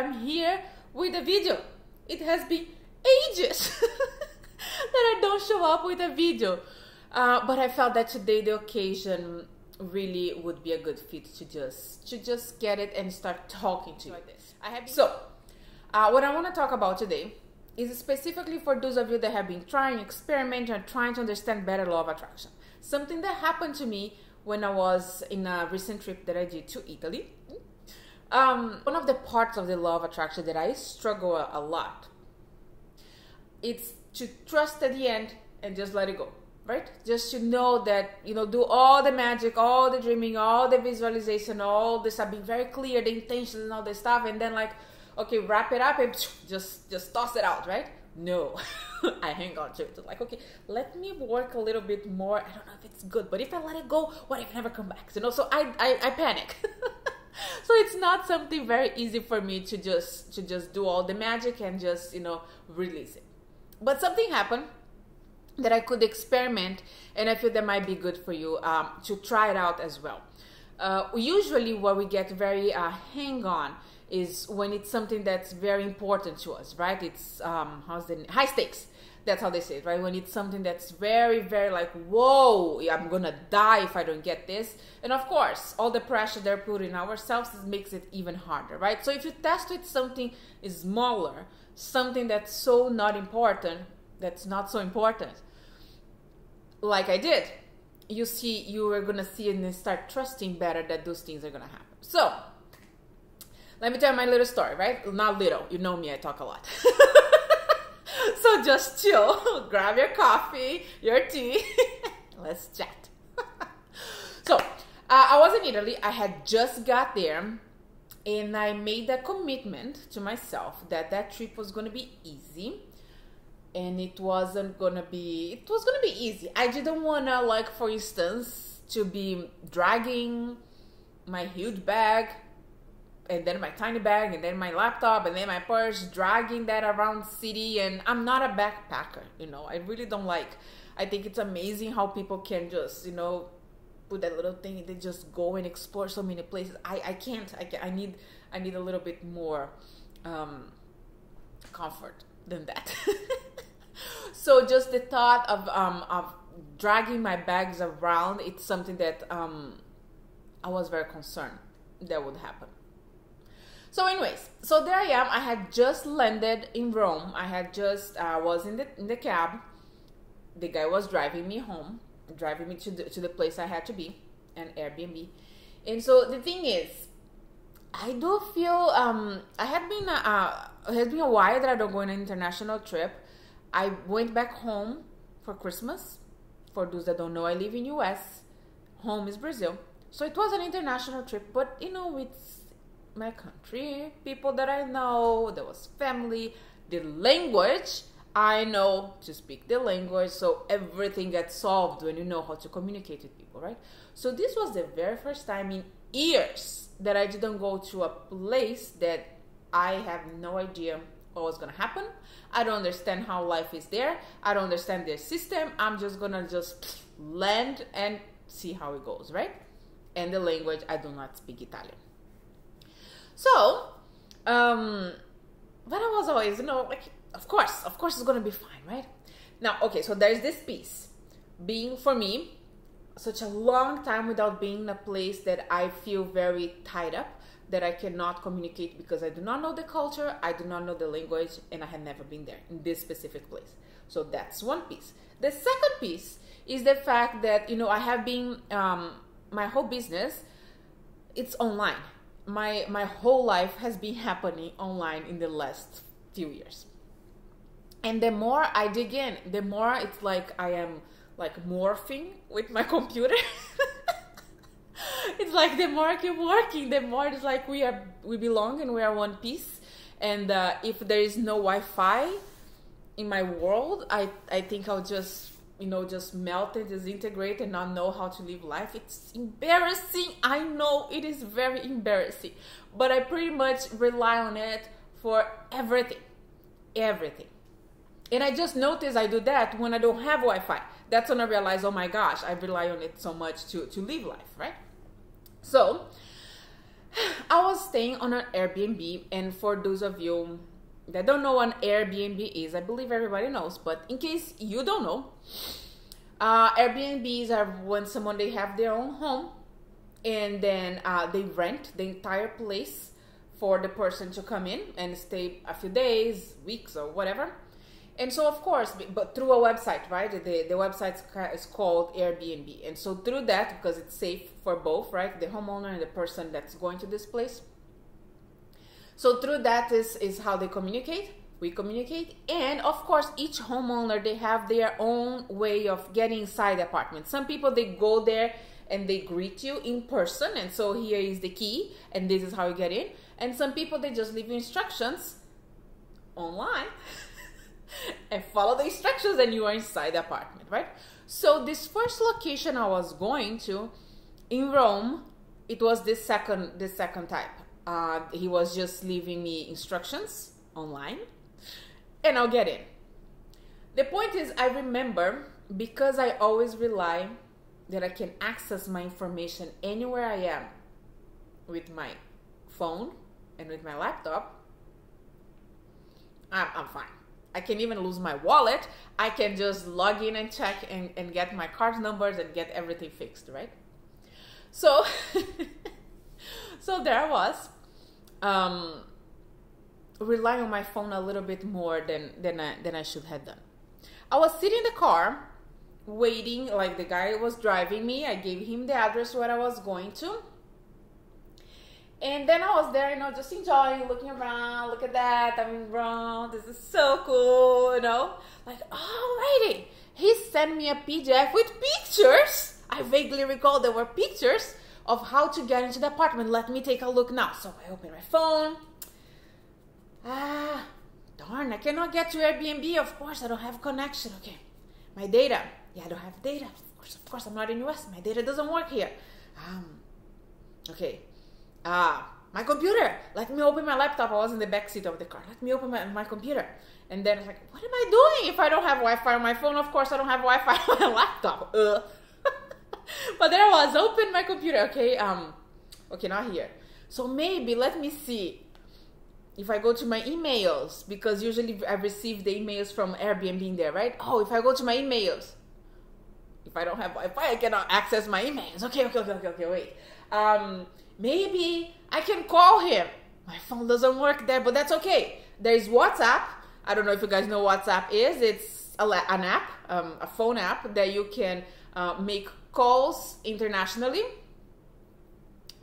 I'm here with a video. It has been ages that I don't show up with a video. But I felt that today the occasion really would be a good fit to just get it and start talking to you like this. What I want to talk about today is specifically for those of you that have been trying, experimenting, and trying to understand better law of attraction. Something that happened to me when I was in a recent trip that I did to Italy. One of the parts of the law of attraction that I struggle a lot, it's to trust at the end and just let it go, right? Just to know that, you know, do all the magic, all the dreaming, all the visualization, all this stuff, being very clear, the intention and all this stuff, and then like, okay, wrap it up and just toss it out, right? No, I hang on to it. Like, okay, let me work a little bit more. I don't know if it's good, but if I let it go, what if it never come back? You know, so I panic. So it's not something very easy for me to just do all the magic and just, you know, release it. But something happened that I could experiment, and I feel that might be good for you to try it out as well. Usually where we get very hang on is when it's something that's very important to us, right? It's high stakes. That's how they say it, right? When it's something that's very, very like, whoa, I'm gonna die if I don't get this. And of course, all the pressure they're putting on ourselves makes it even harder, right? So if you test with something smaller, something that's so not important, that's not so important, like I did, you are gonna see and then start trusting better that those things are gonna happen. So let me tell my little story, right? Not little, you know me, I talk a lot. So just chill, grab your coffee, your tea, let's chat. So I was in Italy, I had just got there, and I made a commitment to myself that that trip was gonna be easy, and it was gonna be easy. I didn't wanna, like, for instance, to be dragging my huge bag, and then my tiny bag, and then my laptop, and then my purse, dragging that around city. And I'm not a backpacker, you know, I really don't like. I think it's amazing how people can just, you know, put that little thing and they just go and explore so many places. I can't. I need a little bit more comfort than that. So just the thought of dragging my bags around, it's something that I was very concerned that would happen. So anyways, so there I am. I had just landed in Rome. I had just was in the cab. The guy was driving me home, driving me to the place I had to be, an Airbnb. And so the thing is, I do feel it has been a while that I don't go on an international trip. I went back home for Christmas. For those that don't know, I live in US. Home is Brazil. So it was an international trip, but you know, it's my country, people that I know, there was family, the language, I know to speak the language, so everything gets solved when you know how to communicate with people, right? So this was the very first time in years that I didn't go to a place that I have no idea what was gonna happen. I don't understand how life is there. I don't understand their system. I'm just gonna land and see how it goes, right? And the language, I do not speak Italian. So, but I was always, you know, like, of course it's gonna be fine, right? Now, okay, so there's this piece. Being, for me, such a long time without being in a place that I feel very tied up, that I cannot communicate because I do not know the culture, I do not know the language, and I had never been there in this specific place. So that's one piece. The second piece is the fact that, you know, I have been, my whole business, it's online. My whole life has been happening online in the last few years. And the more I dig in, the more it's like I am like morphing with my computer. It's like the more I keep working, the more it's like we belong and we are one piece. And if there is no Wi-Fi in my world, I think I'll just, you know, just melt and disintegrate and not know how to live life. It's embarrassing. I know it is very embarrassing, but I pretty much rely on it for everything. And I just notice I do that when I don't have Wi-Fi. That's when I realize, oh my gosh, I rely on it so much to live life, right? So I was staying on an Airbnb, and for those of you that don't know what an Airbnb is, I believe everybody knows, but in case you don't know, Airbnbs are when someone, they have their own home, and then they rent the entire place for the person to come in and stay a few days, weeks, or whatever. And so, of course, but through a website, right? The website is called Airbnb. And so through that, because it's safe for both, right? The homeowner and the person that's going to this place. So through that is how they communicate. We communicate. And of course, each homeowner, they have their own way of getting inside the apartment. Some people, they go there and they greet you in person. And so here is the key, and this is how you get in. And some people, they just leave you instructions online. And follow the instructions, and you are inside the apartment, right? So this first location I was going to in Rome, it was this second type. He was just leaving me instructions online, and I'll get in. The point is, I remember, because I always rely that I can access my information anywhere I am with my phone and with my laptop, I'm fine. I can even lose my wallet. I can just log in and check and get my card numbers and get everything fixed, right? So, so there I was, relying on my phone a little bit more than I should have done. I was sitting in the car, waiting, like the guy was driving me. I gave him the address where I was going to. And then I was there, just enjoying, looking around, look at that, I'm in Rome, this is so cool, Like, alrighty. He sent me a PDF with pictures. I vaguely recall there were pictures of how to get into the apartment. Let me take a look now. So I opened my phone. Darn, I cannot get to Airbnb. Of course, I don't have connection. Okay, my data. Yeah, I don't have data. Of course, I'm not in US. My data doesn't work here. Okay. My computer. Let me open my laptop. I was in the back seat of the car. Let me open my computer. And then it's like, what am I doing if I don't have Wi-Fi on my phone? Of course, I don't have Wi-Fi on my laptop. But there I was, open my computer. Okay, okay, not here. So maybe, let me see if I go to my emails, because usually I receive the emails from Airbnb in there, right? Oh, if I go to my emails, if I don't have Wi-Fi, I cannot access my emails. Okay, wait. Maybe I can call him. My phone doesn't work there, but that's okay. There's WhatsApp. I don't know if you guys know what WhatsApp is. It's an app, a phone app that you can make calls internationally,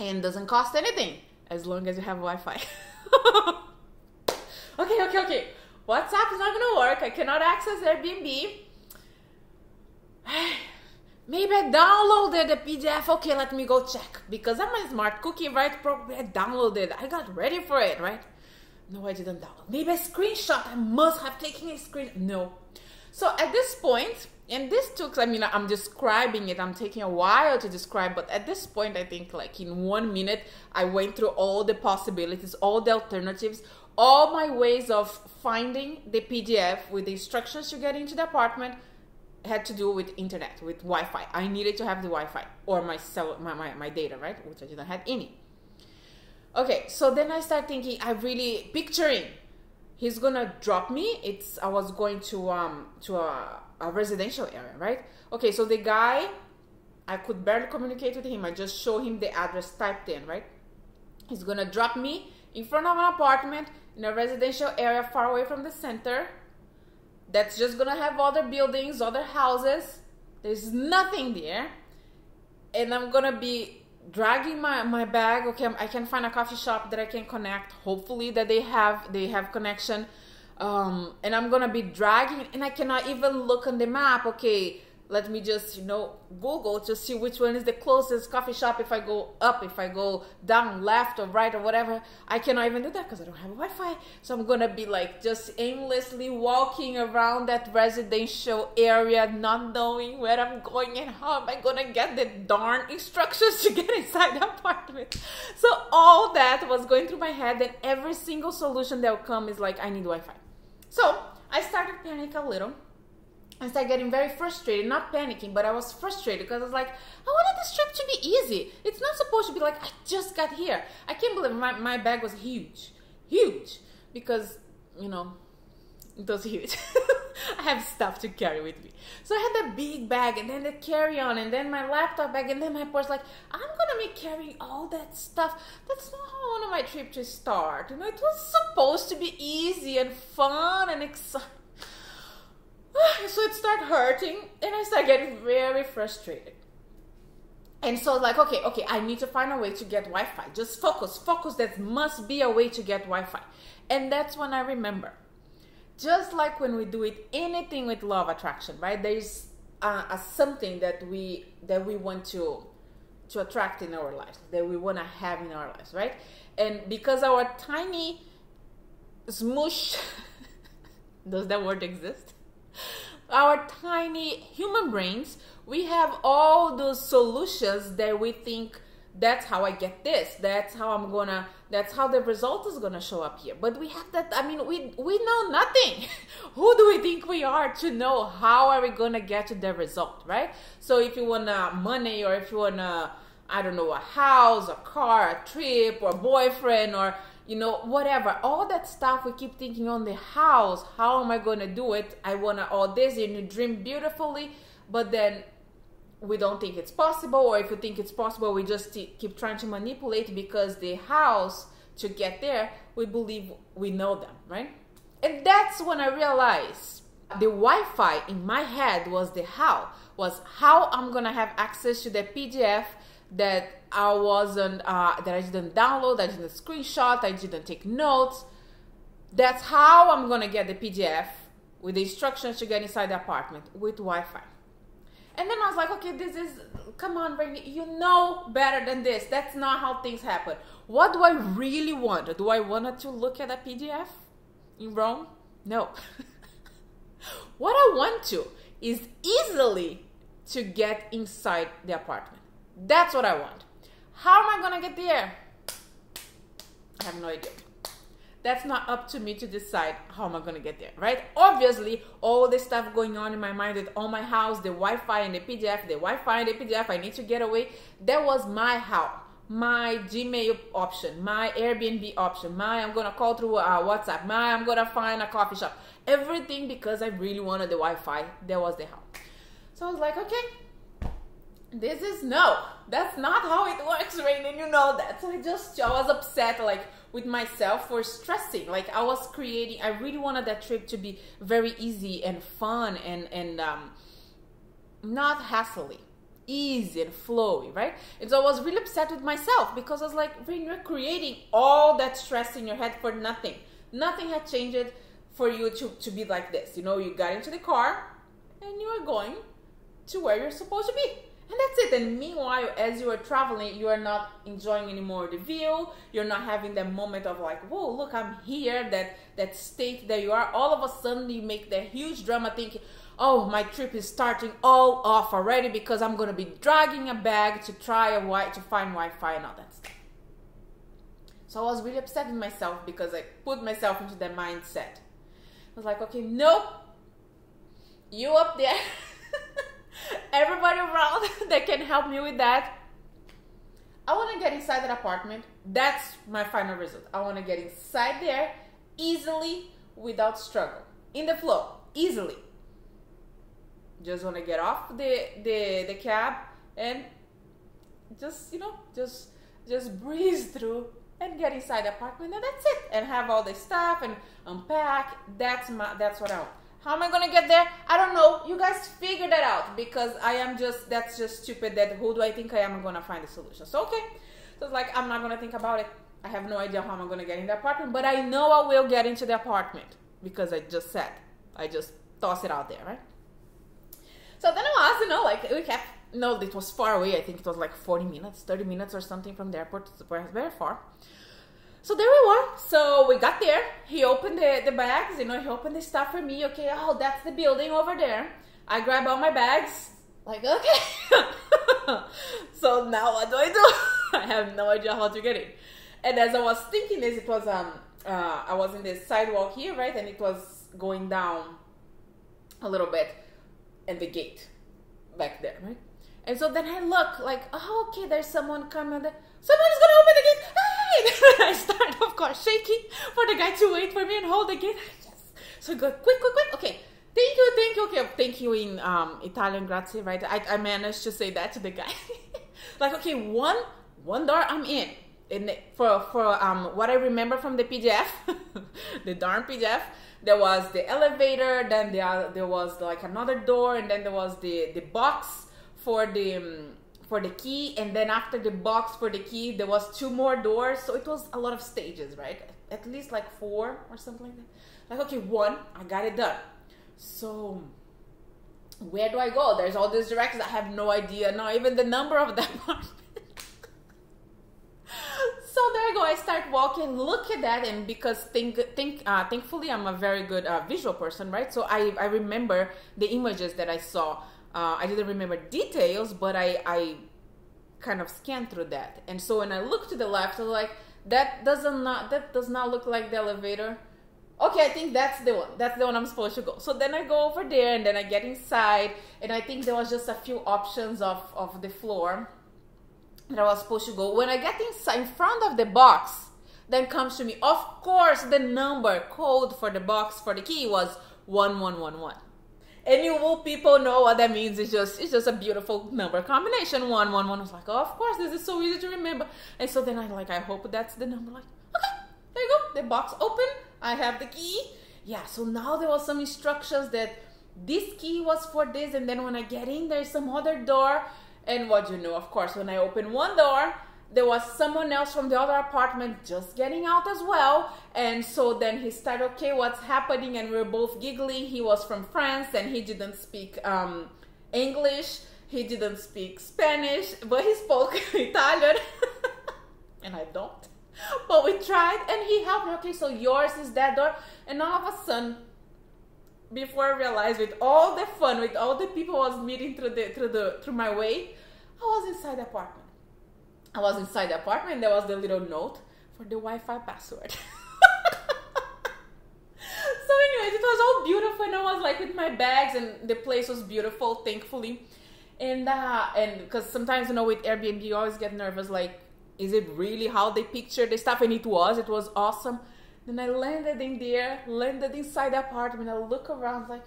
and doesn't cost anything as long as you have Wi-Fi. Okay. WhatsApp is not gonna work. I cannot access Airbnb. Maybe I downloaded the PDF. Okay, let me go check. Because I'm a smart cookie, right? Probably I downloaded. I got ready for it, right? No, I didn't download. Maybe a screenshot. I must have taken a screen. No. So at this point, and this took, I'm describing it. I'm taking a while to describe. But at this point, I think like in 1 minute, I went through all the possibilities, all the alternatives, all my ways of finding the PDF with the instructions to get into the apartment. Had to do with internet, with Wi-Fi. I needed to have the Wi-Fi or my data, right? Which I didn't have any. Okay, so then I start thinking, I really picturing he's gonna drop me. I was going to a residential area, right? Okay, so the guy, I could barely communicate with him. I just show him the address typed in, right? He's gonna drop me in front of an apartment in a residential area far away from the center. That's just gonna have other buildings, other houses. There's nothing there. And I'm gonna be dragging my bag. Okay, I can find a coffee shop that I can connect. Hopefully that they have connection. And I'm gonna be dragging, and I cannot even look on the map. Okay, let me just, Google to see which one is the closest coffee shop. If I go up, if I go down, left or right or whatever, I cannot even do that because I don't have Wi-Fi. So I'm gonna be like just aimlessly walking around that residential area, not knowing where I'm going and how am I gonna get the darn instructions to get inside the apartment. So all that was going through my head, and every single solution that will come is like, I need Wi-Fi. So I started panicking a little. I started getting very frustrated, not panicking, but I was frustrated because I was like, I wanted this trip to be easy. It's not supposed to be like, I just got here. I can't believe my bag was huge, because, you know, it was huge. I have stuff to carry with me. So I had that big bag, and then the carry-on, and then my laptop bag, and then my purse. Like, I'm gonna be carrying all that stuff. That's not how I wanted my trip to start. You know, it was supposed to be easy and fun and exciting. So it started hurting, and I started getting very frustrated. And so like, okay, I need to find a way to get Wi-Fi. Just focus. There must be a way to get Wi-Fi. And that's when I remember. Just like when we do it, anything with law of attraction, right? There's something that we want to attract in our lives, that we want to have in our lives, right? And because our tiny smoosh, does that word exist? Our tiny human brains, we have all those solutions that we think, that's how I get this, that's how the result is gonna show up here. But we have that, I mean, we know nothing. Who do we think we are to know how are we gonna get to the result, right? So if you want money, or if you want I don't know, a house, a car, a trip, or a boyfriend, or you know, whatever, all that stuff, we keep thinking on the house, how am I gonna do it? I wanna all this, and you dream beautifully, but then we don't think it's possible, or if you think it's possible, we just keep trying to manipulate, because the house, to get there, we believe we know them, right? And that's when I realized the Wi-Fi in my head was how I'm gonna have access to the PDF that I didn't download, I didn't screenshot, I didn't take notes. That's how I'm gonna get the PDF with the instructions to get inside the apartment with Wi-Fi. And then I was like, okay, come on, Rainy, you know better than this. That's not how things happen. What do I really want? Do I want to look at a PDF in Rome? No. What I want to is easily to get inside the apartment. That's what I want. How am I gonna get there? I have no idea. That's not up to me to decide how am I gonna get there, right? Obviously, all this stuff going on in my mind with all my house, the Wi-Fi and the PDF, I need to get away. That was my how. My Gmail option, my Airbnb option, I'm gonna call through WhatsApp, I'm gonna find a coffee shop. Everything because I really wanted the Wi-Fi. That was the how. So I was like, okay, that's not how it works, Rain, and you know that. So I was upset, like, with myself for stressing. Like, I really wanted that trip to be very easy and fun and not hassly, easy and flowy, right? And so I was really upset with myself, because I was like, Rain, you're creating all that stress in your head for nothing. Nothing had changed for you to be like this. You know, you got into the car and you are going to where you're supposed to be. And that's it. And meanwhile, as you are traveling, you are not enjoying anymore the view. You're not having that moment of like, whoa, look, I'm here. That state that you are. All of a sudden, you make that huge drama thinking, oh, my trip is starting all off already because I'm going to be dragging a bag to to find Wi-Fi and all that stuff. So I was really upset with myself because I put myself into that mindset. I was like, okay, nope. You up there. Everybody around that can help me with that. I want to get inside that apartment. That's my final result. I want to get inside there easily without struggle. In the flow, easily. Just want to get off the cab and just, just breeze through and get inside the apartment, and that's it. And have all the stuff and unpack. That's what I want. How am I gonna get there? I don't know. You guys figure that out, because that's just stupid. That who do I think I am? I'm gonna find a solution. So okay. So it's like, I'm not gonna think about it. I have no idea how I'm gonna get in the apartment, but I know I will get into the apartment because I just tossed it out there, right? So then it was, it was far away. I think it was like 40 minutes, 30 minutes or something from the airport. It was very far. So there we were. So we got there. He opened the bags, he opened the stuff for me. Okay, oh, that's the building over there. I grab all my bags. Like, okay. So now what do I do? I have no idea how to get in. And as I was thinking this, it was, I was in this sidewalk here, right? And it was going down a little bit and the gate back there, right? And so then I look like, oh, okay, there's someone coming. Someone's gonna open the gate. Hey! I start, of course, shaking for the guy to wait for me and hold the gate. Yes. So I go, quick. Okay, thank you. Okay, thank you in Italian, grazie, right? I managed to say that to the guy. Like, okay, one door I'm in. And for what I remember from the PDF, the darn PDF, there was the elevator, then there was like another door, and then there was the box for the key, and then after the box for the key there was 2 more doors. So it was a lot of stages, right? At least like 4 or something like that. Like, okay, 1, I got it done. So where do I go? There's all these directions. I have no idea, not even the number of that apartment. So there I go. I start walking, look at that, and because thankfully I'm a very good visual person, right? So I remember the images that I saw. I didn't remember details, but I kind of scanned through that. And so when I look to the left, I was like, that does not look like the elevator. Okay, I think that's the one. That's the one I'm supposed to go. So then I go over there, and then I get inside, and I think there was just a few options of the floor that I was supposed to go. When I get inside, in front of the box, then comes to me, of course, the number code for the box for the key was 1111. And you people know what that means. It's just a beautiful number combination. 111. I was like, oh, of course, this is so easy to remember. And so then I hope that's the number. Like, okay, there you go. The box open. I have the key. Yeah. So now there was some instructions that this key was for this, and then when I get in, there's some other door. And what do you know? Of course, when I open one door, there was someone else from the other apartment just getting out as well. And so then he started, okay, what's happening? And we were both giggling. He was from France, and he didn't speak English. He didn't speak Spanish, but he spoke Italian. And I don't. But we tried, and he helped me. Okay, so yours is that door. And all of a sudden, before I realized, with all the fun, with all the people I was meeting through my way, I was inside the apartment. There was the little note for the Wi-Fi password. So anyways, it was all beautiful, and I was like with my bags, and the place was beautiful, thankfully. And because sometimes, you know, with Airbnb, you always get nervous, like, is it really how they picture the stuff? And it was awesome. Then I landed inside the apartment. I look around like,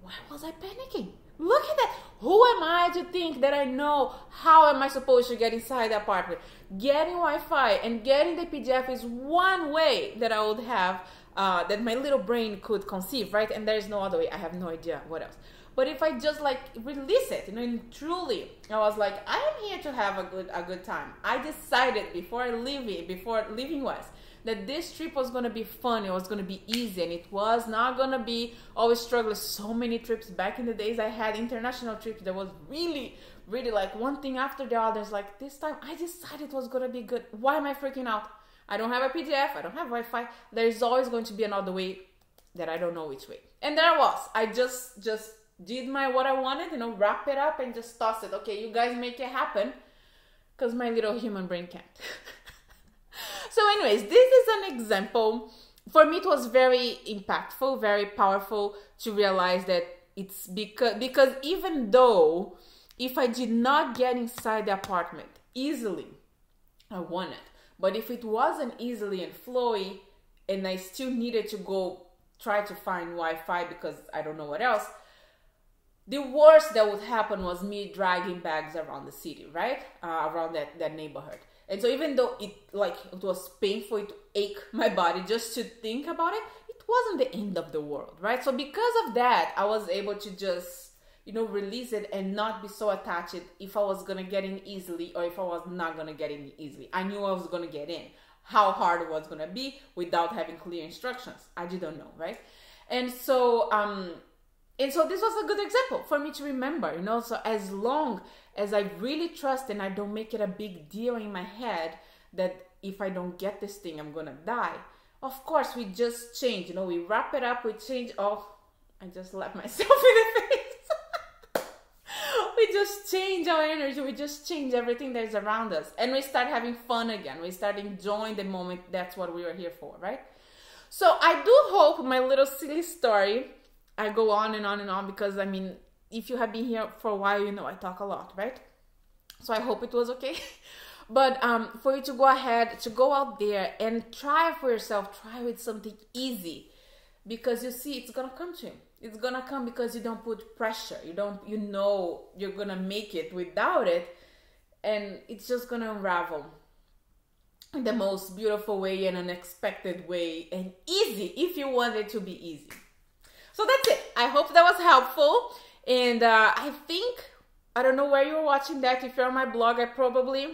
why was I panicking? Look at that. Who am I to think that I know how am I supposed to get inside the apartment? Getting Wi-Fi and getting the PDF is one way that I would have, that my little brain could conceive, right? And there's no other way. I have no idea what else. But if I just like release it, you know, and truly, I was like, I am here to have a good time. I decided before leaving West, that this trip was going to be fun, it was going to be easy, and it was not going to be always struggling. So many trips back in the days I had international trips that was really, really like one thing after the other. It's like, this time I decided it was going to be good. Why am I freaking out? I don't have a PDF, I don't have Wi-Fi. There's always going to be another way that I don't know which way. And there was. I just did what I wanted, you know, wrap it up and just toss it. Okay, you guys make it happen, because my little human brain can't. So anyways, this is an example. For me, it was very impactful, very powerful to realize that it's because even though if I did not get inside the apartment easily, I won it. But if it wasn't easily and flowy, and I still needed to go try to find Wi-Fi because I don't know what else, the worst that would happen was me dragging bags around the city, right? Around that neighborhood. And so even though it was painful, it ached my body just to think about it, it wasn't the end of the world, right? So because of that, I was able to just, you know, release it and not be so attached if I was going to get in easily or if I was not going to get in easily. I knew I was going to get in. How hard it was going to be without having clear instructions, I didn't know, right? And so this was a good example for me to remember, you know. So as long as I really trust and I don't make it a big deal in my head that if I don't get this thing, I'm going to die. Of course, we just change, you know, we wrap it up, we change. Oh, I just slapped myself in the face. We just change our energy. We just change everything that's around us. And we start having fun again. We start enjoying the moment. That's what we were here for, right? So I do hope my little silly story I go on and on and on because, I mean, if you have been here for a while, you know I talk a lot, right? So I hope it was okay. But for you to go ahead, to go out there and try for yourself, try with something easy. Because you see, it's gonna come to you. It's gonna come because you don't put pressure. You know you're gonna make it without it. And it's just gonna unravel in the most beautiful way and unexpected way and easy if you want it to be easy. So that's it. I hope that was helpful. And I think, I don't know where you're watching that. If you're on my blog, I probably,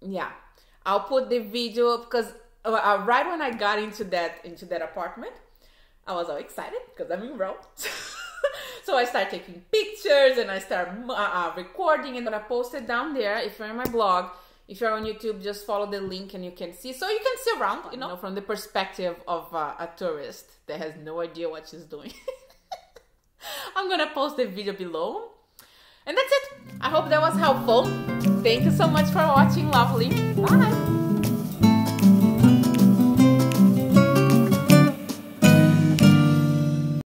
yeah, I'll put the video because right when I got into that apartment, I was all excited because I'm in Rome. So I start taking pictures and I start recording, and I post it down there. If you're on my blog, if you're on YouTube, just follow the link and you can see. So you can see around, you know, from the perspective of a tourist that has no idea what she's doing. I'm gonna post the video below. And that's it. I hope that was helpful. Thank you so much for watching, lovely. Bye.